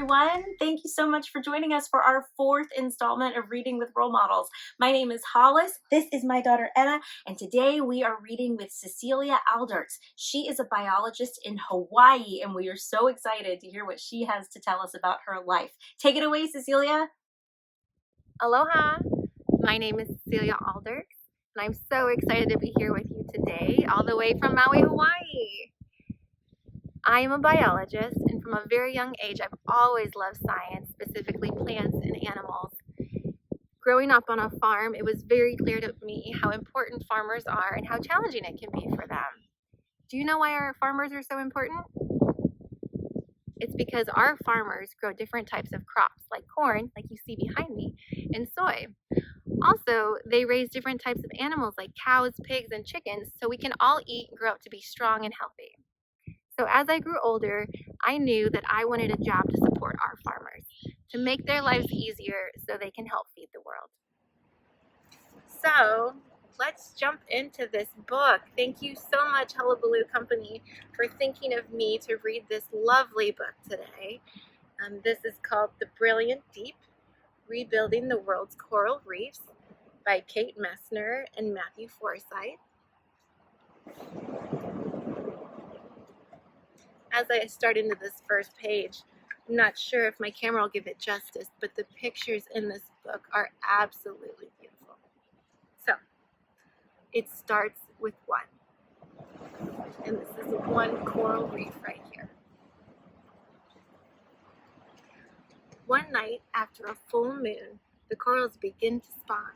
everyone. Thank you so much for joining us for our 4th installment of Reading with Role Models. My name is Hollis. This is my daughter Anna, and today we are reading with Cecilia Alderks. She is a biologist in Hawaii, and we are so excited to hear what she has to tell us about her life. Take it away, Cecilia. Aloha. My name is Cecilia Alderks, and I'm so excited to be here with you today, all the way from Maui, Hawaii. I am a biologist, and from a very young age, I've always loved science, specifically plants and animals. Growing up on a farm, it was very clear to me how important farmers are and how challenging it can be for them. Do you know why our farmers are so important? It's because our farmers grow different types of crops, like corn, like you see behind me, and soy. Also, they raise different types of animals like cows, pigs, and chickens, so we can all eat and grow up to be strong and healthy. So as I grew older, I knew that I wanted a job to support our farmers, to make their lives easier so they can help feed the world. So let's jump into this book. Thank you so much, Hullabaloo Company, for thinking of me to read this lovely book today. This is called The Brilliant Deep, Rebuilding the World's Coral Reefs by Kate Messner and Matthew Forsythe. As I start into this first page, I'm not sure if my camera will give it justice, but the pictures in this book are absolutely beautiful. So, it starts with one. And this is one coral reef right here. One night after a full moon, the corals begin to spawn,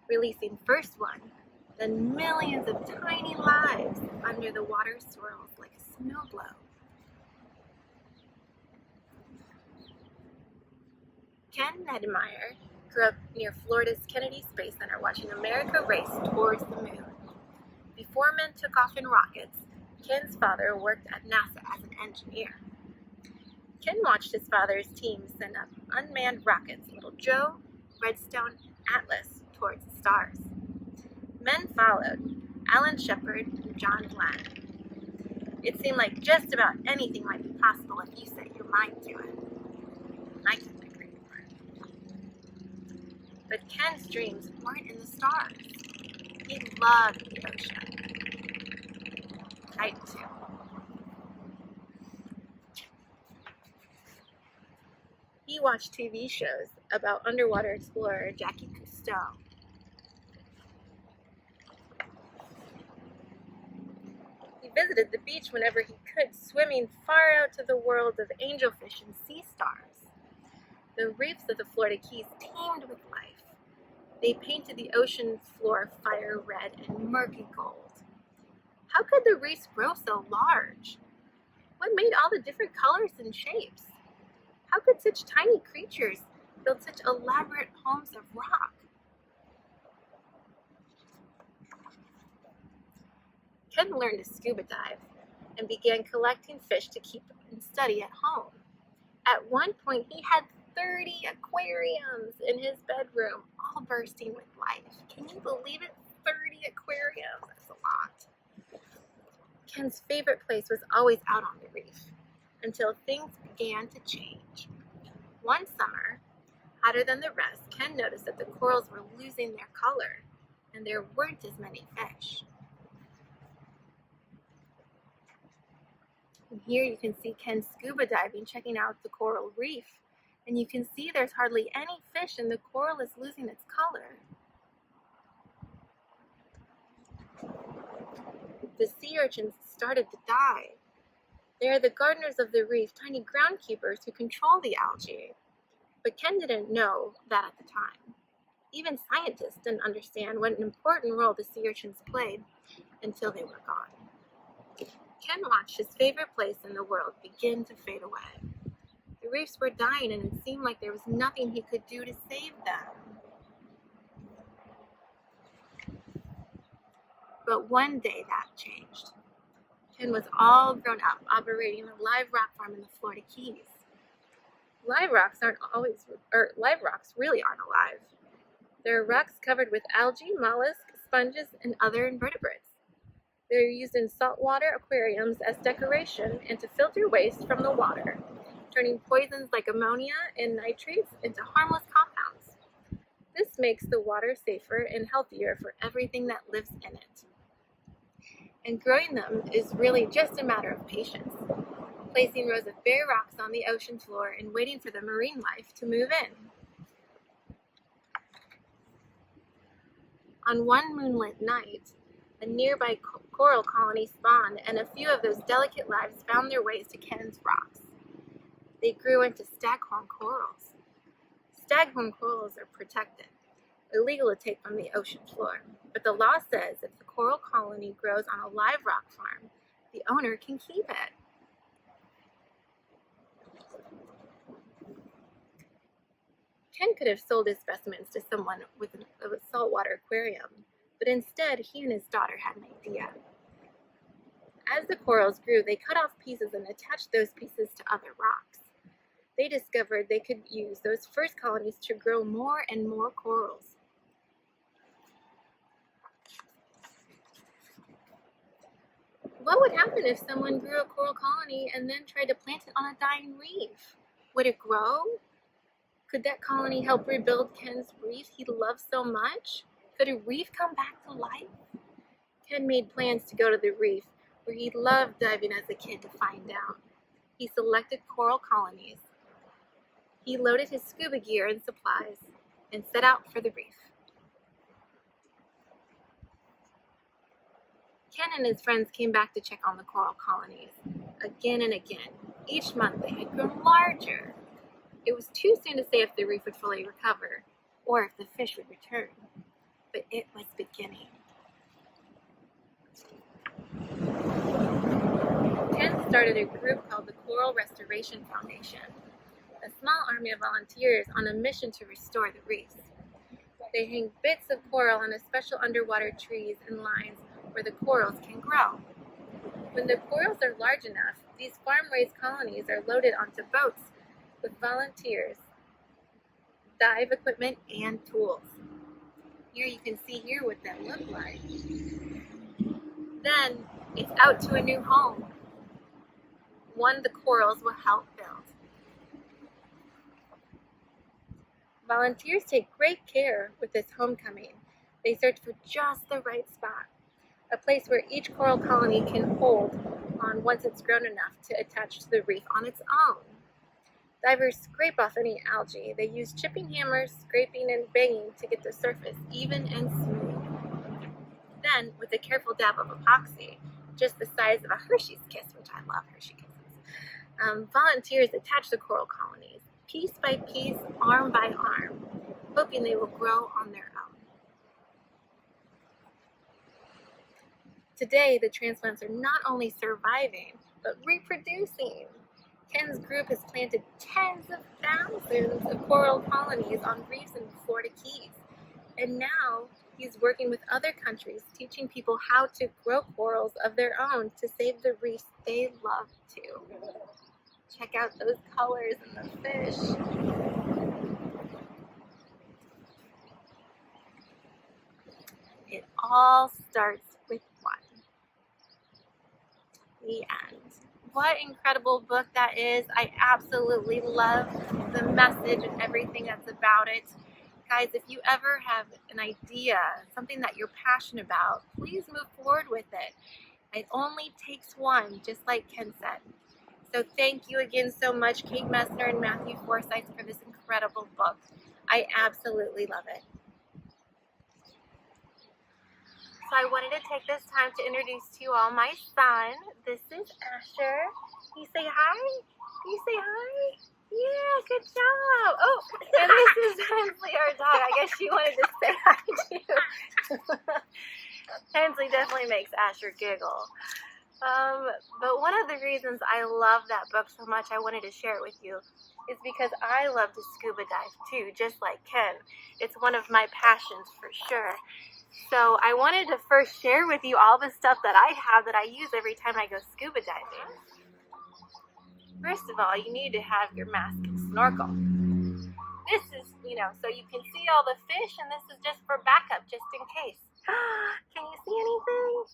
releasing first one, then millions of tiny lives under the water swirls like a snow globe. Ken Nedmeyer grew up near Florida's Kennedy Space Center watching America race towards the moon. Before men took off in rockets, Ken's father worked at NASA as an engineer. Ken watched his father's team send up unmanned rockets, Little Joe, Redstone, Atlas, towards the stars. Men followed, Alan Shepard and John Glenn. It seemed like just about anything might be possible if you set your mind to it. I couldn't agree more. But Ken's dreams weren't in the stars. He loved the ocean. I do too. He watched TV shows about underwater explorer Jackie Cousteau. He visited the beach whenever he could, swimming far out to the world of angelfish and sea stars. The reefs of the Florida Keys teemed with life. They painted the ocean floor fire red and murky gold. How could the reefs grow so large? What made all the different colors and shapes? How could such tiny creatures build such elaborate homes of rock? Ken learned to scuba dive and began collecting fish to keep and study at home. At one point, he had 30 aquariums in his bedroom, all bursting with life. Can you believe it? 30 aquariums, that's a lot. Ken's favorite place was always out on the reef, until things began to change. One summer, hotter than the rest, Ken noticed that the corals were losing their color, and there weren't as many fish. And here you can see Ken scuba diving, checking out the coral reef, and you can see there's hardly any fish and the coral is losing its color. The sea urchins started to die. They are the gardeners of the reef, tiny groundkeepers who control the algae. But Ken didn't know that at the time. Even scientists didn't understand what an important role the sea urchins played until they were gone. Ken watched his favorite place in the world begin to fade away. The reefs were dying, and it seemed like there was nothing he could do to save them. But one day that changed. Ken was all grown up, operating a live rock farm in the Florida Keys. Live rocks really aren't alive. They're rocks covered with algae, mollusks, sponges, and other invertebrates. They're used in saltwater aquariums as decoration and to filter waste from the water turning poisons like ammonia and nitrates into harmless compounds. This makes the water safer and healthier for everything that lives in it. And growing them is really just a matter of patience, placing rows of bare rocks on the ocean floor and waiting for the marine life to move in. On one moonlit night, a nearby coral colony spawned, and a few of those delicate lives found their ways to Ken's rocks. They grew into staghorn corals. Staghorn corals are protected, illegal to take from the ocean floor, but the law says if the coral colony grows on a live rock farm, the owner can keep it. Ken could have sold his specimens to someone with a saltwater aquarium, but instead he and his daughter had an idea. As the corals grew, they cut off pieces and attached those pieces to other rocks. They discovered they could use those first colonies to grow more and more corals. What would happen if someone grew a coral colony and then tried to plant it on a dying reef? Would it grow? Could that colony help rebuild Ken's reef he loved so much? Could a reef come back to life? Ken made plans to go to the reef, where he loved diving as a kid, to find out. He selected coral colonies. He loaded his scuba gear and supplies and set out for the reef. Ken and his friends came back to check on the coral colonies again and again. Each month they had grown larger. It was too soon to say if the reef would fully recover or if the fish would return, but it was beginning. Ken started a group called the Coral Restoration Foundation, a small army of volunteers on a mission to restore the reefs. They hang bits of coral on a special underwater trees and lines where the corals can grow. When the corals are large enough, these farm-raised colonies are loaded onto boats with volunteers, dive equipment, and tools. Here you can see here what that looked like. Then it's out to a new home, one the corals will help build. Volunteers take great care with this homecoming. They search for just the right spot, a place where each coral colony can hold on once it's grown enough to attach to the reef on its own. Divers scrape off any algae. They use chipping hammers, scraping and banging to get the surface even and smooth. Then, with a careful dab of epoxy, just the size of a Hershey's Kiss, which I love Hershey Kisses, volunteers attach the coral colonies, piece by piece, arm by arm, hoping they will grow on their own. Today, the transplants are not only surviving, but reproducing. Ken's group has planted tens of thousands of coral colonies on reefs in Florida Keys. And now he's working with other countries, teaching people how to grow corals of their own to save the reefs they love too. Check out those colors in the fish. It all starts with one. The end. What incredible book that is. I absolutely love the message and everything that's about it. Guys, if you ever have an idea, something that you're passionate about, please move forward with it. It only takes one, just like Ken said. So thank you again so much, Kate Messner and Matthew Forsythe, for this incredible book. I absolutely love it. So I wanted to take this time to introduce to you all my son. This is Asher. Can you say hi? Can you say hi? Yeah, good job. Oh, and this is Hensley, our dog. I guess she wanted to say hi too. Hensley definitely makes Asher giggle. But one of the reasons I love that book so much, I wanted to share it with you, is because I love to scuba dive too, just like Ken. It's one of my passions for sure. So I wanted to first share with you all the stuff that I have that I use every time I go scuba diving. First of all, you need to have your mask and snorkel. This is, so you can see all the fish, and this is just for backup, just in case. Can you see anything?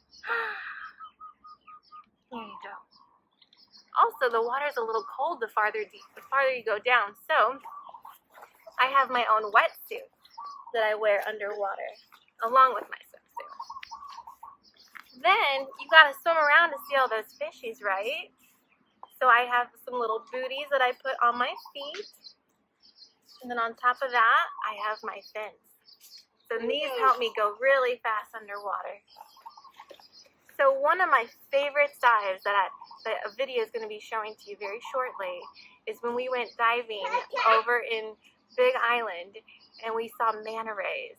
There you go. Also, the water's a little cold the farther you go down. So I have my own wetsuit that I wear underwater along with my swimsuit. Then you gotta swim around to see all those fishies, right? So I have some little booties that I put on my feet. And then on top of that, I have my fins. So these help me go really fast underwater. So one of my favorite dives that a video is going to be showing to you very shortly is when we went diving over in Big Island and we saw manta rays.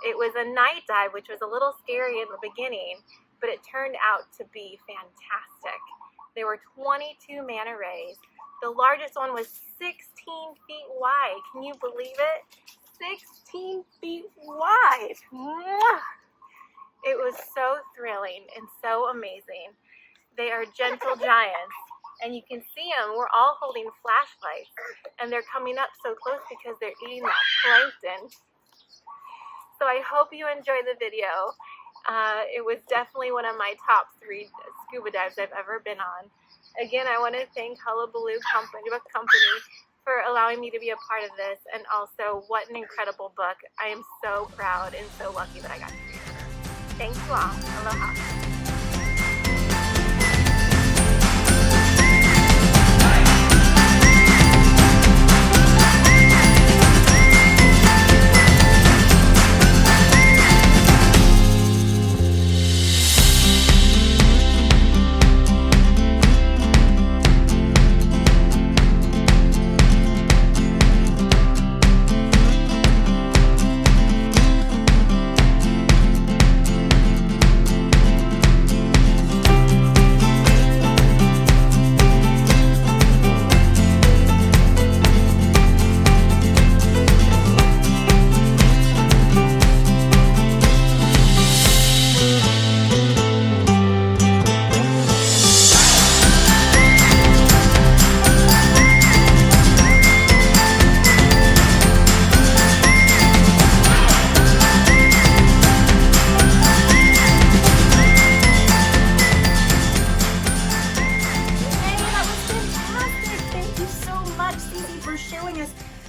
It was a night dive, which was a little scary in the beginning, but it turned out to be fantastic. There were 22 manta rays. The largest one was 16 feet wide. Can you believe it? 16 feet wide. Mwah! It was so thrilling and so amazing. They are gentle giants, and you can see them. We're all holding flashlights, and they're coming up so close because they're eating that plankton. So I hope you enjoy the video. It was definitely one of my top 3 scuba dives I've ever been on. Again, I want to thank Hullabaloo Book Company for allowing me to be a part of this, and also what an incredible book. I am so proud and so lucky that I got to read it. Thanks you all. Aloha.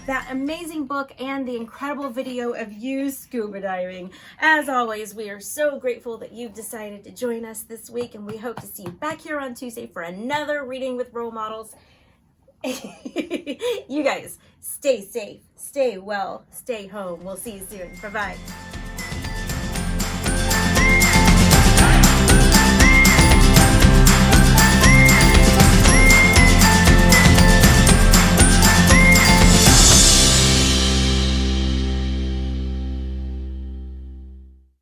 That amazing book and the incredible video of you scuba diving. As always, we are so grateful that you've decided to join us this week, and we hope to see you back here on Tuesday for another Reading with Role Models. You guys, stay safe, stay well, stay home. We'll see you soon. Bye-bye.